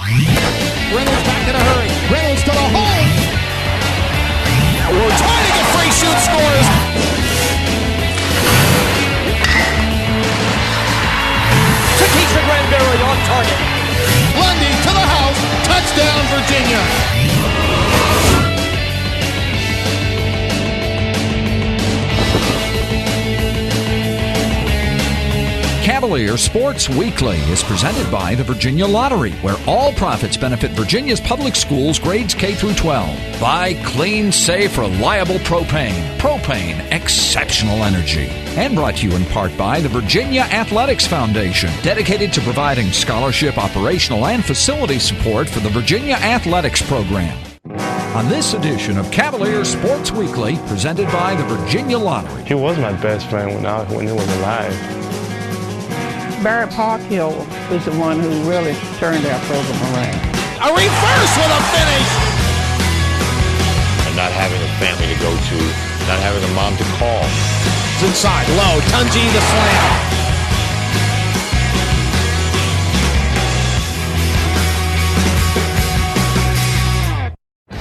Reynolds back in a hurry. Reynolds to the hole. We're trying to get free shoot scores. Takesha Granberry on target. Lundy to the house. Touchdown, Virginia. Cavalier Sports Weekly is presented by the Virginia Lottery, where all profits benefit Virginia's public schools grades K through 12. By clean, safe, reliable propane. Propane, exceptional energy. And brought to you in part by the Virginia Athletics Foundation, dedicated to providing scholarship, operational, and facility support for the Virginia Athletics Program. On this edition of Cavalier Sports Weekly, presented by the Virginia Lottery. He was my best friend when he was alive. Barrett Parkhill was the one who really turned our program around. A reverse with a finish! And not having a family to go to, not having a mom to call. It's inside, low, Tunji the slam.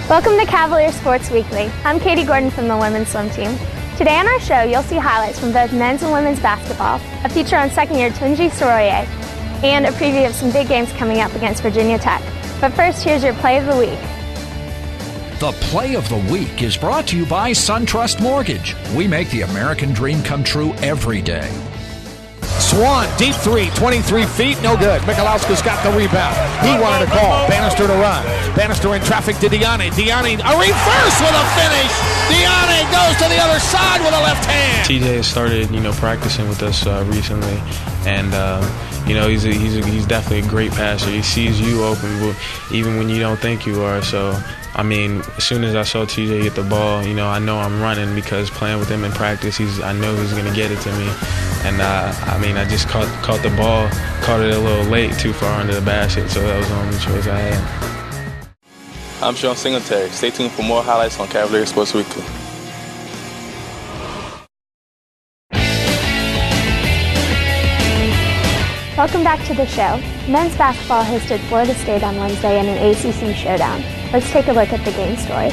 Welcome to Cavalier Sports Weekly. I'm Katie Gordon from the women's swim team. Today on our show, you'll see highlights from both men's and women's basketball, a feature on second-year Tunji Soroye, and a preview of some big games coming up against Virginia Tech. But first, here's your play of the week. The Play of the Week is brought to you by SunTrust Mortgage. We make the American dream come true every day. Swan, deep three, 23 feet, no good. Mikalauska's got the rebound. He wanted a call. Bannister to run. Bannister in traffic to Diani. Diani, a reverse with a finish. Diani goes to the other side with a left hand. TJ started, practicing with us recently, and he's definitely a great passer. He sees you open, even when you don't think you are. So, as soon as I saw TJ get the ball, I know I'm running because playing with him in practice, I know he's going to get it to me. And, I just caught the ball, caught it a little late, too far under the basket, so that was the only choice I had. I'm Sean Singletary. Stay tuned for more highlights on Cavalier Sports Weekly. Welcome back to the show. Men's basketball hosted Florida State on Wednesday in an ACC showdown. Let's take a look at the game story.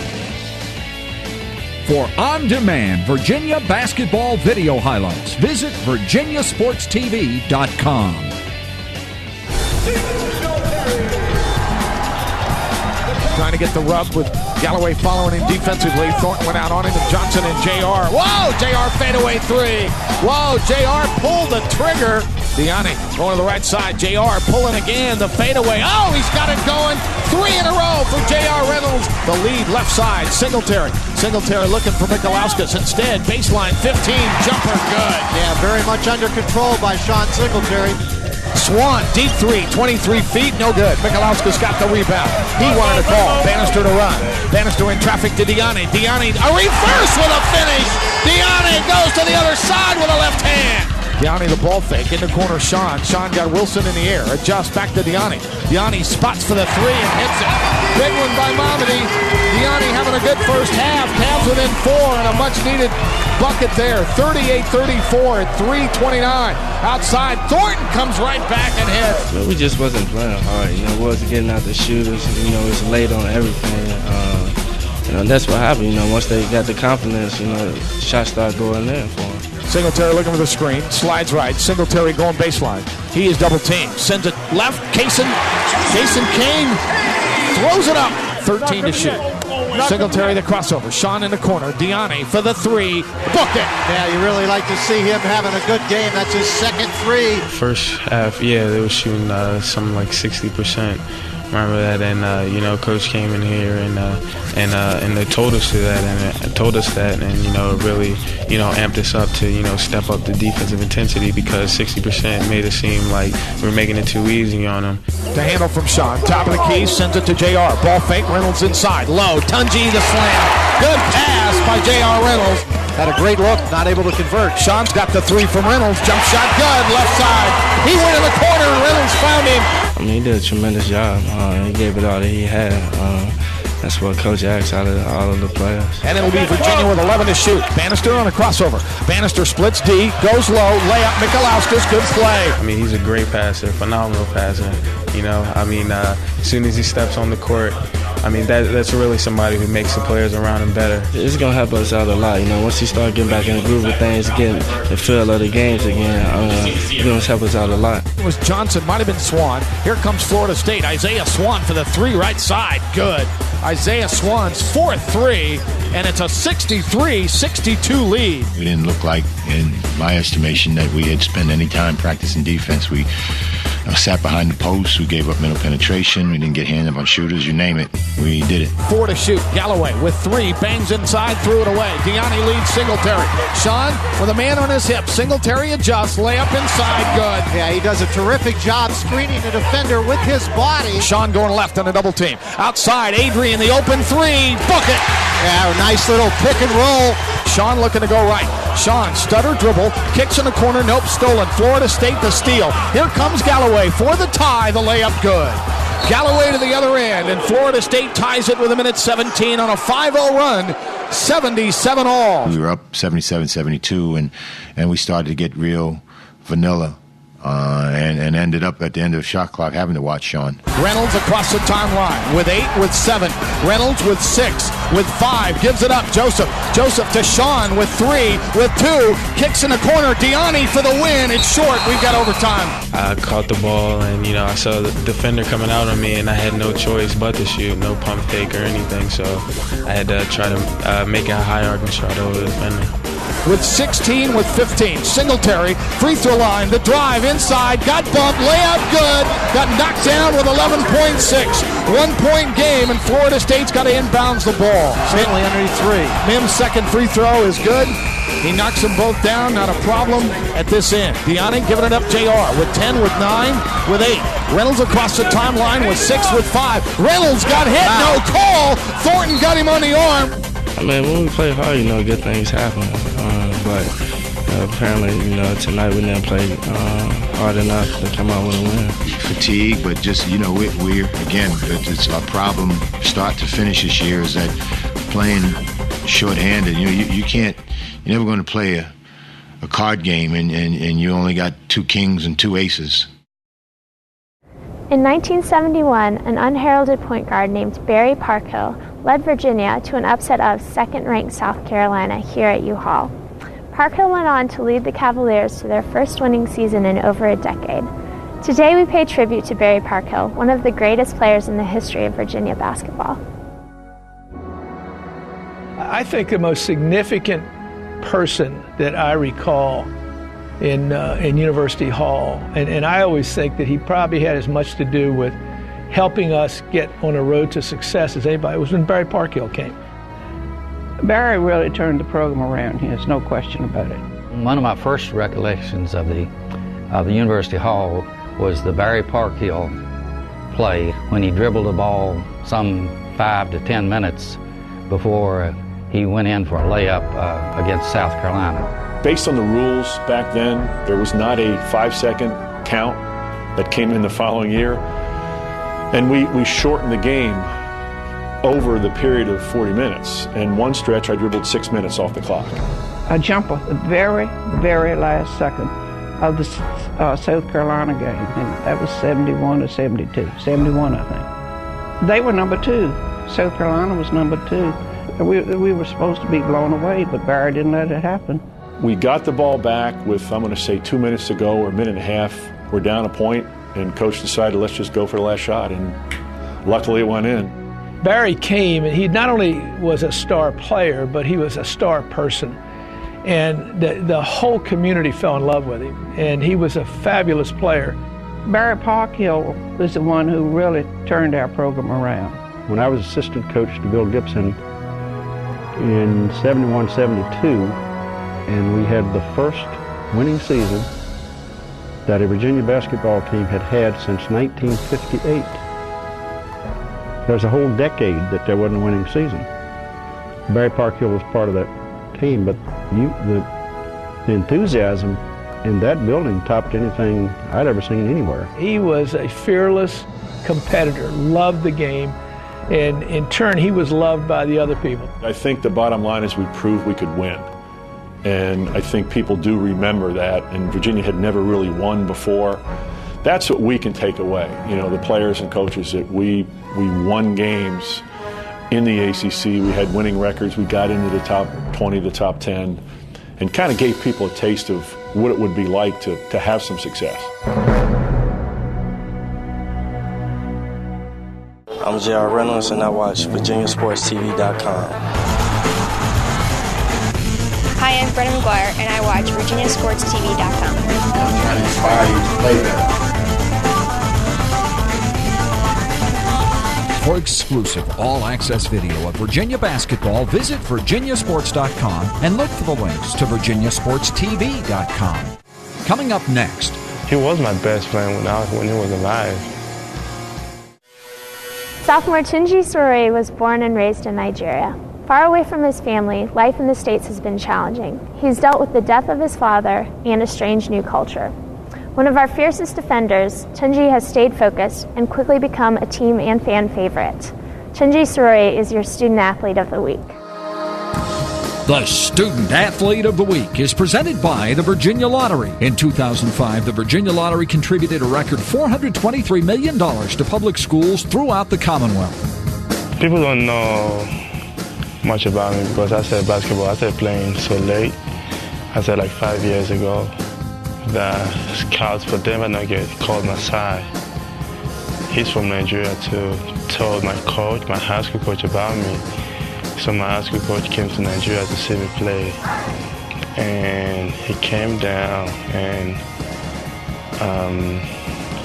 For on-demand Virginia basketball video highlights, visit virginiasportstv.com. Trying to get the rub with Galloway following him defensively. Thornton went out on him, and Johnson and JR. Whoa, JR fadeaway three. Whoa, JR pulled the trigger. Diani going to the right side. JR pulling again, the fadeaway. Oh, he's got it going. 3 in a row for JR Reynolds. The lead left side, Singletary. Singletary looking for Mikalauska's. Instead, baseline 15, jumper good. Yeah, very much under control by Sean Singletary. Swan, deep three, 23 feet, no good. Mikalauska's got the rebound. He wanted a call. Bannister to run. Bannister in traffic to Diani. Diani, a reverse with a finish. Diani goes to the other side with a left hand. Diani the ball fake in the corner. Sean got Wilson in the air. Adjusts back to Diani. Diani spots for the three and hits it. Big one by Mamadi. Diani having a good first half. Cavs within 4 and a much needed bucket there. 38-34 at 3:29. Outside, Thornton comes right back and hits. Well, we just wasn't playing hard. We wasn't getting out the shooters. It's late on everything. That's what happened. Once they got the confidence, shots started going in for them. Singletary looking for the screen, slides right. Singletary going baseline. He is double teamed. Sends it left. Jason Kane throws it up. 13 to shoot. Singletary the crossover. Sean in the corner. Diani for the three. Book it. Yeah, you really like to see him having a good game. That's his second three. First half, they were shooting something like 60%. Remember that, and Coach came in here and they told us that, and really amped us up to step up the defensive intensity because 60% made it seem like we were making it too easy on them. The handle from Sean, top of the key, sends it to JR. Ball fake, Reynolds inside, low. Tunji the slam. Good pass by JR Reynolds. Had a great look, not able to convert. Sean's got the three from Reynolds. Jump shot good, left side. He went in the corner, and Reynolds found him. He did a tremendous job. He gave it all that he had. That's what Coach asked out of all of the players. And it'll be Virginia with 11 to shoot. Bannister on a crossover. Bannister splits D, goes low, layup, Mikalauska's good play. He's a great passer, phenomenal passer. You know, I mean, as soon as he steps on the court, I mean, that's really somebody who makes the players around him better. It's going to help us out a lot. You know, once he start getting back in the groove of things, getting the feel of the games again, it's going to help us out a lot. It was Johnson, might have been Swan. Here comes Florida State. Isaiah Swan for the three, right side. Good. Isaiah Swan's fourth three, and it's a 63-62 lead. We didn't look like, in my estimation, that we had spent any time practicing defense. We sat behind the post. We gave up middle penetration. We didn't get hands up on shooters. You name it, we did it. 4 to shoot. Galloway with 3. Bangs inside, threw it away. Deani leads Singletary. Sean with a man on his hip. Singletary adjusts. Layup inside. Good. Yeah, he does a terrific job screening the defender with his body. Sean going left on a double team. Outside, Adrian, the open 3. Book it. Yeah, a nice little pick and roll. Sean looking to go right. Sean, stutter dribble, kicks in the corner, nope, stolen. Florida State the steal. Here comes Galloway for the tie, the layup good. Galloway to the other end, and Florida State ties it with a minute 17 on a 5-0 run, 77 all. We were up 77-72, and we started to get real vanilla. And ended up at the end of the shot clock having to watch Sean. Reynolds across the timeline with 8, with 7. Reynolds with 6, with 5. Gives it up. Joseph to Sean with 3, with 2. Kicks in the corner. Deani for the win. It's short. We've got overtime. I caught the ball, and, you know, I saw the defender coming out on me, and I had no choice but to shoot. No pump fake or anything, so I had to try to make a high-arcing shot over the defender. With 16, with 15. Singletary, free throw line, the drive inside, got bumped, layup good, got knocked down with 11.6. 1-point game, and Florida State's got to inbounds the ball. Certainly underneath 3. Mim's second free throw is good. He knocks them both down, not a problem at this end. Deani giving it up, JR, with 10, with 9, with 8. Reynolds across the timeline with 6, with 5. Reynolds got hit, no call. Thornton got him on the arm. I mean, when we play hard, you know, good things happen. But apparently, you know, tonight we didn't play hard enough to come out with a win. Fatigue, but just, you know, we're again, it's our problem start to finish this year is that playing shorthanded. You know, you're never going to play a card game and you only got 2 kings and 2 aces. In 1971, an unheralded point guard named Barry Parkhill led Virginia to an upset of second-ranked South Carolina here at U-Hall. Parkhill went on to lead the Cavaliers to their first winning season in over a decade. Today we pay tribute to Barry Parkhill, one of the greatest players in the history of Virginia basketball. I think the most significant person that I recall in University Hall, and I always think that he probably had as much to do with helping us get on a road to success as anybody, was when Barry Parkhill came. Barry really turned the program around. There's no question about it. One of my first recollections of the University Hall was the Barry Parkhill play when he dribbled the ball some 5 to 10 minutes before he went in for a layup against South Carolina. Based on the rules back then, there was not a 5-second count that came in the following year. And we shortened the game over the period of 40 minutes. And one stretch, I dribbled 6 minutes off the clock. A jumper, the very, very last second of the South Carolina game. And that was 71 or 72. 71, I think. They were number 2. South Carolina was number 2. And we were supposed to be blown away, but Barry didn't let it happen. We got the ball back with, I'm going to say, 2 minutes to go or a minute and a half. We're down a point, and coach decided let's just go for the last shot, and luckily it went in. Barry came, and he not only was a star player, but he was a star person. And the whole community fell in love with him, and he was a fabulous player. Barry Parkhill was the one who really turned our program around. When I was assistant coach to Bill Gibson in 71-72, and we had the first winning season that a Virginia basketball team had had since 1958. There's a whole decade that there wasn't a winning season. Barry Parkhill was part of that team, but the enthusiasm in that building topped anything I'd ever seen anywhere. He was a fearless competitor, loved the game, and in turn he was loved by the other people. I think the bottom line is we proved we could win. And I think people do remember that, and Virginia had never really won before. That's what we can take away, the players and coaches, that we won games in the ACC. We had winning records. We got into the top 20, the top 10, and kind of gave people a taste of what it would be like to have some success. I'm J.R. Reynolds, and I watch VirginiaSportsTV.com. Hi, I'm Brennan McGuire, and I watch VirginiaSportsTV.com. I'm trying to inspire you to play better. For exclusive all-access video of Virginia basketball, visit VirginiaSports.com and look for the links to VirginiaSportsTV.com. Coming up next. He was my best friend when he was alive. Sophomore Tunji Soroye was born and raised in Nigeria. Far away from his family, life in the States has been challenging. He's dealt with the death of his father and a strange new culture. One of our fiercest defenders, Tunji has stayed focused and quickly become a team and fan favorite. Tunji Soroye is your Student Athlete of the Week. The Student Athlete of the Week is presented by the Virginia Lottery. In 2005, the Virginia Lottery contributed a record $423 million to public schools throughout the Commonwealth. People don't know much about me because I started basketball. I started playing so late. I started like 5 years ago. The scouts for Denver Nuggets called my side. He's from Nigeria too. Told my coach, my high school coach, about me. So my high school coach came to Nigeria to see me play. And he came down and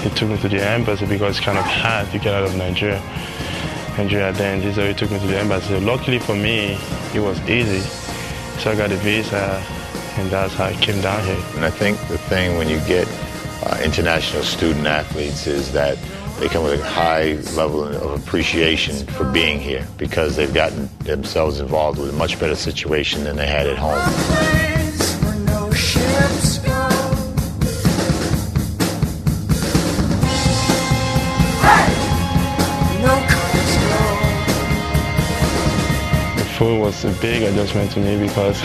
he took me to the embassy because it's kind of hard to get out of Nigeria then. So he took me to the embassy. Luckily for me, it was easy. So I got a visa. And that's how I came down here. And I think the thing when you get international student athletes is that they come with a high level of appreciation for being here because they've gotten themselves involved with a much better situation than they had at home. The food was a big adjustment to me because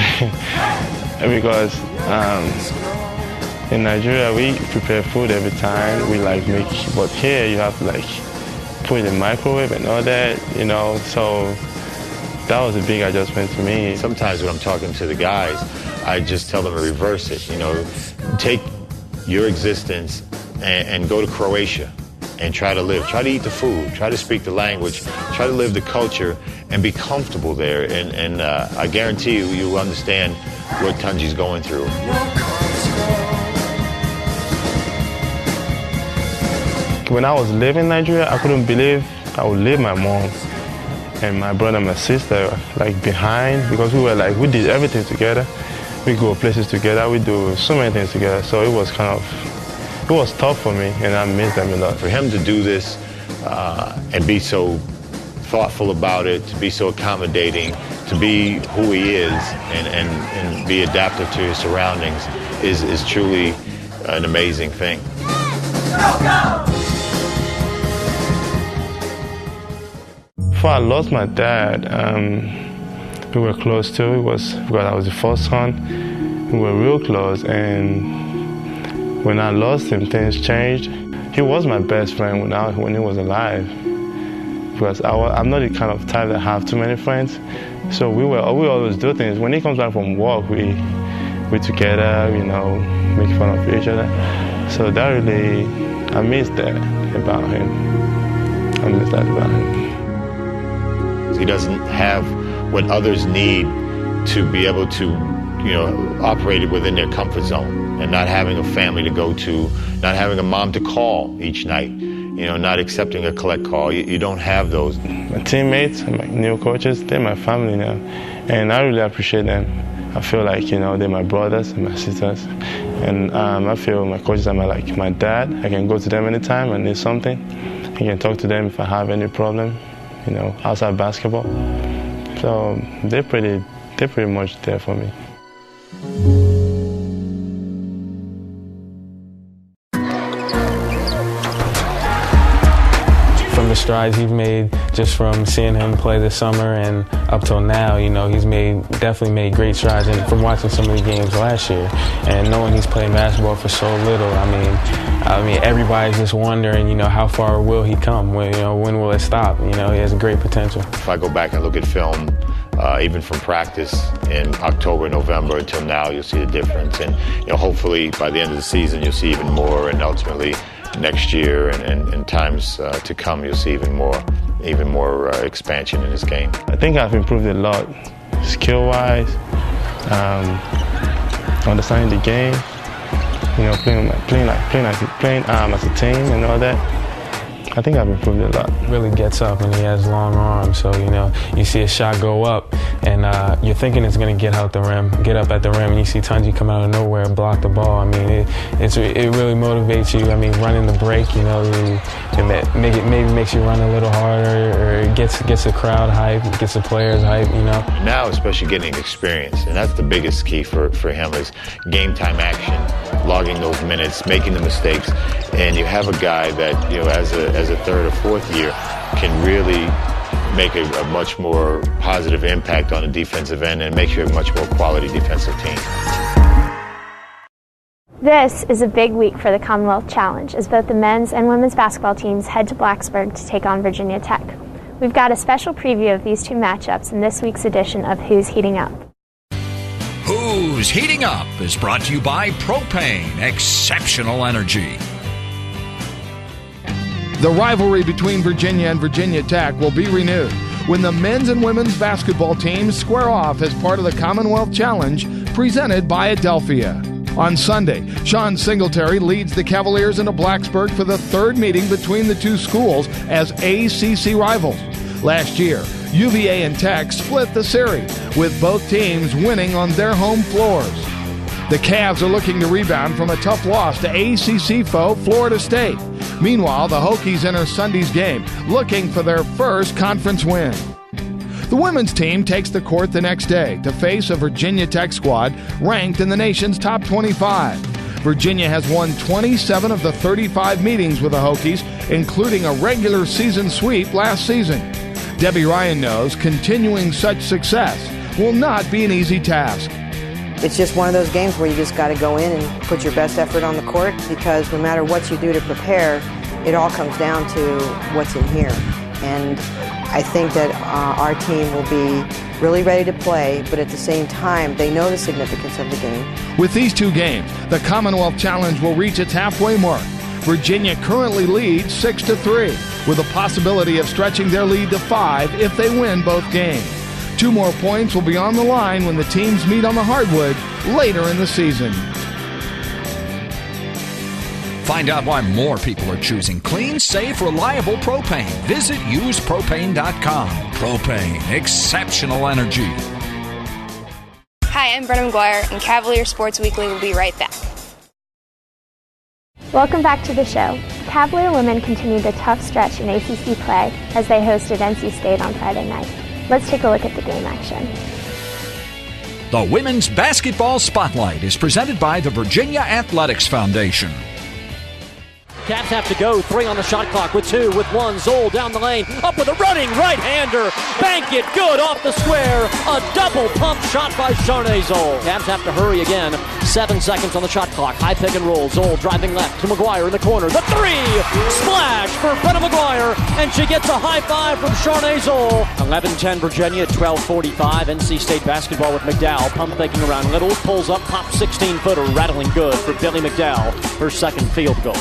in Nigeria we prepare food every time. We make, but here you have to put it in the microwave and all that, so that was a big adjustment to me. Sometimes when I'm talking to the guys, I just tell them to reverse it, take your existence and go to Croatia and try to live, try to eat the food, try to speak the language, try to live the culture and be comfortable there. And I guarantee you will understand what Tunji's going through. When I was living in Nigeria, I couldn't believe I would leave my mom and my brother and my sister behind because we did everything together. We go places together, we do so many things together. So it was tough for me and I miss them a lot. For him to do this and be so thoughtful about it, to be so accommodating, to be who he is and be adaptive to his surroundings is truly an amazing thing. Go, go! Before I lost my dad, we were close too. Because I was the first son. We were real close, and when I lost him, things changed. He was my best friend when he was alive. Because I'm not the kind of type that have too many friends. So we always do things. When he comes back from work, we together, make fun of each other. So that really, I miss that about him. I miss that about him. He doesn't have what others need to be able to, operate within their comfort zone and not having a family to go to, not having a mom to call each night, not accepting a collect call. You don't have those. My teammates and my new coaches, they're my family now, and I really appreciate them. I feel like, they're my brothers and my sisters, and I feel my coaches are my dad. I can go to them anytime I need something. I can talk to them if I have any problem, outside basketball. So they're pretty much there for me. From the strides he's made just from seeing him play this summer and up till now. You know, he's definitely made great strides, and from watching some of the games last year and knowing he's playing basketball for so little, I mean, everybody's just wondering, you know, how far will he come? When will it stop? You know, he has great potential. If I go back and look at film, even from practice in October, November until now, you'll see the difference. And hopefully by the end of the season, you'll see even more, and ultimately next year and times to come, you'll see even more expansion in his game. I think I've improved a lot, skill-wise, understanding the game. Playing as a team and all that. I think I've improved a lot. Really gets up, and he has long arms, so you see a shot go up, and you're thinking it's going to get up at the rim, and you see Tunji come out of nowhere and block the ball. I mean, it really motivates you. I mean, running the break, it maybe makes you run a little harder, or it gets the crowd hype, gets the players hype. Now, especially getting experience, and that's the biggest key for him is game time action, logging those minutes, making the mistakes, and you have a guy that as a third or fourth year can really make a much more positive impact on the defensive end and make you a much more quality defensive team. This is a big week for the Commonwealth Challenge as both the men's and women's basketball teams head to Blacksburg to take on Virginia Tech. We've got a special preview of these two matchups in this week's edition of Who's Heating Up. Who's Heating Up is brought to you by Propane, exceptional energy. The rivalry between Virginia and Virginia Tech will be renewed when the men's and women's basketball teams square off as part of the Commonwealth Challenge presented by Adelphia. On Sunday, Sean Singletary leads the Cavaliers into Blacksburg for the third meeting between the two schools as ACC rivals. Last year, UVA and Tech split the series, with both teams winning on their home floors. The Cavs are looking to rebound from a tough loss to ACC foe Florida State. Meanwhile, the Hokies enter Sunday's game looking for their first conference win. The women's team takes the court the next day to face a Virginia Tech squad ranked in the nation's top 25. Virginia has won 27 of the 35 meetings with the Hokies, including a regular season sweep last season. Debbie Ryan knows continuing such success will not be an easy task. It's just one of those games where you just got to go in and put your best effort on the court, because no matter what you do to prepare, it all comes down to what's in here. And I think that our team will be really ready to play, but at the same time, they know the significance of the game. With these two games, the Commonwealth Challenge will reach its halfway mark. Virginia currently leads 6-3, with a possibility of stretching their lead to 5 if they win both games. 2 more points will be on the line when the teams meet on the hardwood later in the season. Find out why more people are choosing clean, safe, reliable propane. Visit usepropane.com. Propane, exceptional energy. Hi, I'm Brenna McGuire, and Cavalier Sports Weekly will be right back. Welcome back to the show. Cavalier women continued a tough stretch in ACC play as they hosted NC State on Friday night. Let's take a look at the game action. The Women's Basketball Spotlight is presented by the Virginia Athletics Foundation. Cavs have to go. 3 on the shot clock with 2, with 1. Zoll down the lane. Up with a running right-hander. Bank it good off the square. A double pump shot by Charnay Zoll. Cavs have to hurry again. 7 seconds on the shot clock. High pick and roll. Zoll driving left to McGuire in the corner. The 3! Splash for Brenna McGuire. And she gets a high five from Charnay Zoll. 11-10 Virginia at 12:45. NC State basketball with McDowell. Pump faking around Littles. Pulls up. Pop 16-footer. Rattling good for Billy McDowell. Her second field goal.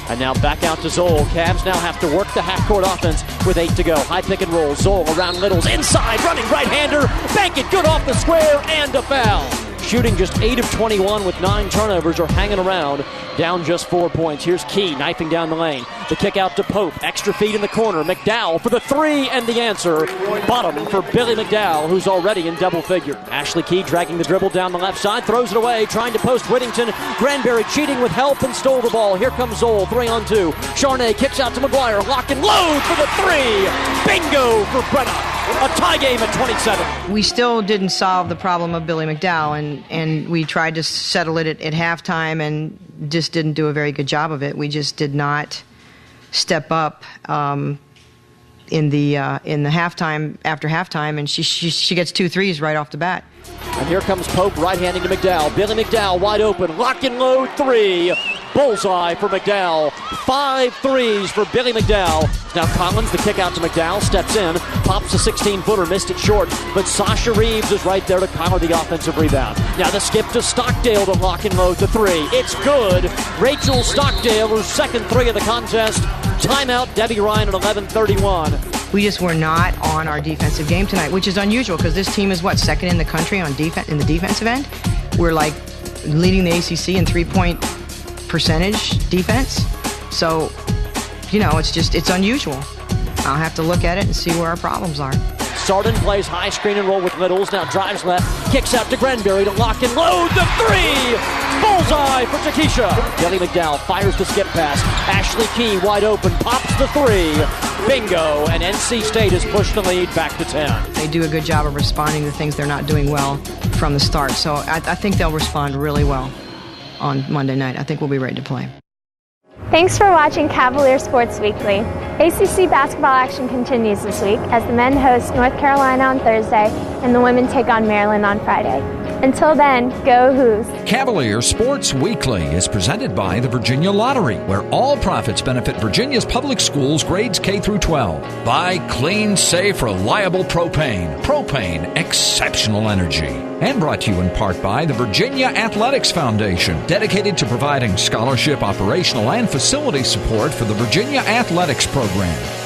And now back out to Zoll. Cavs now have to work the half-court offense with 8 to go. High pick and roll. Zoll around Littles. Inside, running right-hander. Bank it good off the square, and a foul. Shooting just 8 of 21 with 9 turnovers, or hanging around. Down just 4 points. Here's Key knifing down the lane. The kick out to Pope. Extra feet in the corner. McDowell for the 3, and the answer. Bottom for Billy McDowell, who's already in double figure. Ashley Key dragging the dribble down the left side. Throws it away, trying to post Whittington. Granberry cheating with help and stole the ball. Here comes Zoll, 3-on-2. Charnay kicks out to McGuire. Lock and load for the 3. Bingo for Brenna. A tie game at 27. We still didn't solve the problem of Billy McDowell, and we tried to settle it at halftime and just didn't do a very good job of it. We just did not step up in the halftime, after halftime, and she gets 2 threes right off the bat. And here comes Pope, right-handing to McDowell. Billy McDowell wide open, lock and load 3. Bullseye for McDowell. 5 threes for Billy McDowell. Now Collins, the kick out to McDowell, steps in, pops a 16-footer, missed it short, but Sasha Reeves is right there to counter the offensive rebound. Now the skip to Stockdale to lock and load the 3. It's good. Rachel Stockdale, her second 3 of the contest. Timeout, Debbie Ryan at 11:31. We just were not on our defensive game tonight, which is unusual because this team is second in the country on defense in the defensive end. We're like leading the ACC in 3-point percentage defense. So, it's unusual. I'll have to look at it and see where our problems are. Sarden plays high screen and roll with Littles. Now drives left, kicks out to Grenberry to lock and load the 3. Bullseye for Takesha. Billy McDowell fires the skip pass. Ashley Key wide open, pops the 3. Bingo, and NC State has pushed the lead back to 10. They do a good job of responding to things they're not doing well from the start. So I think they'll respond really well on Monday night. I think we'll be ready to play. Thanks for watching Cavalier Sports Weekly. ACC basketball action continues this week as the men host North Carolina on Thursday and the women take on Maryland on Friday. Until then, go Hoos. Cavalier Sports Weekly is presented by the Virginia Lottery, where all profits benefit Virginia's public schools grades K through 12. By clean, safe, reliable propane. Propane, exceptional energy. And brought to you in part by the Virginia Athletics Foundation, dedicated to providing scholarship, operational, and facility support for the Virginia Athletics program.